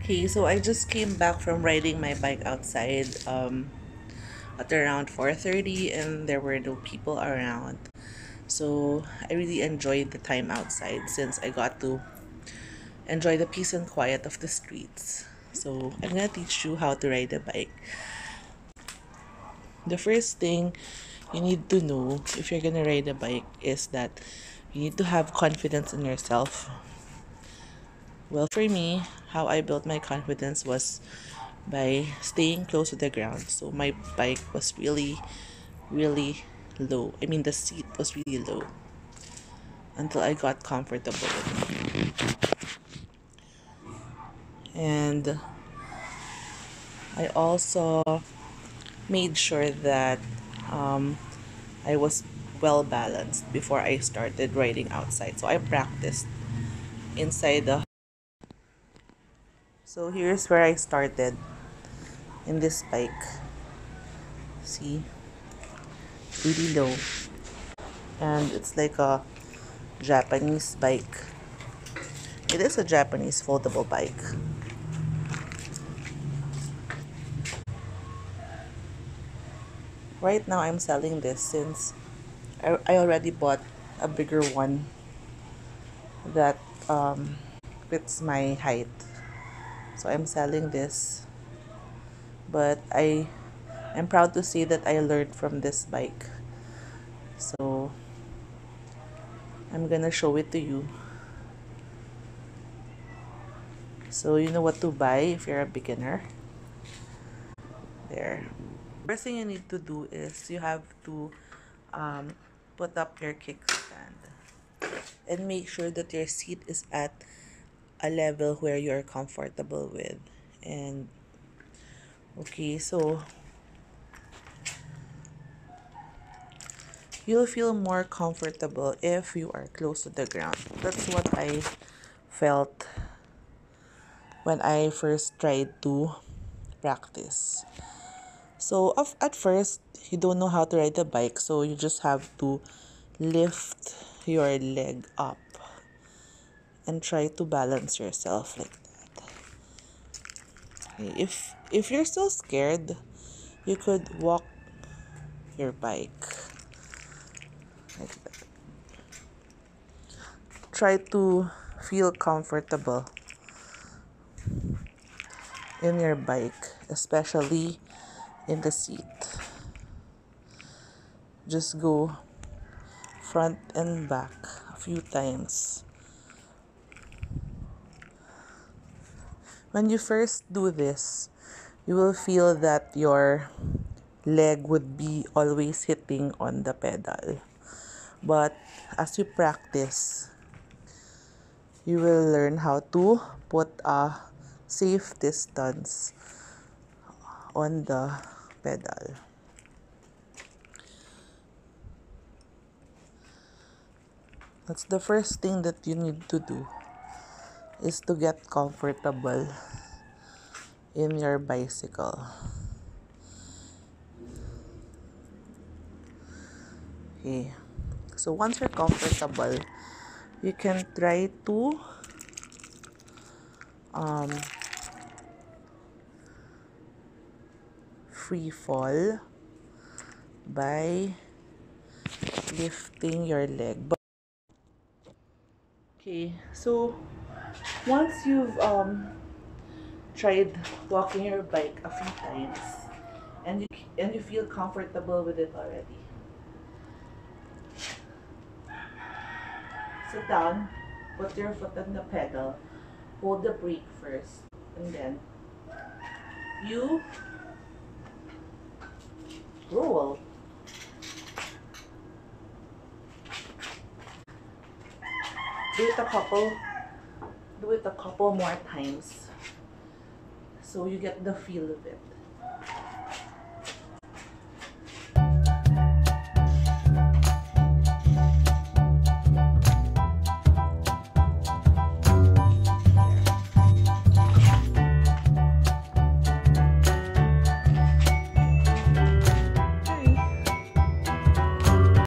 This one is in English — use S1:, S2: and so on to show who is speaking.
S1: Okay, so I just came back from riding my bike outside at around 4:30 and there were no people around. So I really enjoyed the time outside since I got to enjoy the peace and quiet of the streets. So I'm gonna teach you how to ride a bike. The first thing you need to know if you're gonna ride a bike is that you need to have confidence in yourself. Well, for me, how I built my confidence was by staying close to the ground. So my bike was really, really low. I mean, the seat was really low until I got comfortable with it. And I also made sure that um, I was well balanced before I started riding outside. So I practiced inside the. So here's where I started in this bike. See, really low, and it's like a Japanese bike. It is a Japanese foldable bike. Right now, I'm selling this since I already bought a bigger one that fits my height. So I'm selling this, but I'm proud to say that I learned from this bike. So I'm gonna show it to you. So you know what to buy if you're a beginner. There. First thing you need to do is you have to um, put up your kickstand and make sure that your seat is at a level where you're comfortable with. And okay, so you'll feel more comfortable if you are close to the ground. That's what I felt when I first tried to practice. So at first, you don't know how to ride a bike, so you just have to lift your leg up and try to balance yourself like that. Okay, if you're still scared, you could walk your bike like that. Try to feel comfortable in your bike, especially in the seat. Just go front and back a few times. When you first do this, you will feel that your leg would be always hitting on the pedal. But as you practice, you will learn how to put a safe distance on the pedal. That's the first thing that you need to do is to get comfortable in your bicycle. Okay. So once you're comfortable, you can try to um, free fall by lifting your leg. Okay, so once you've tried walking your bike a few times and you feel comfortable with it already, sit down, put your foot on the pedal, hold the brake first, and then you roll. Do it a couple, do it a couple more times so you get the feel of it.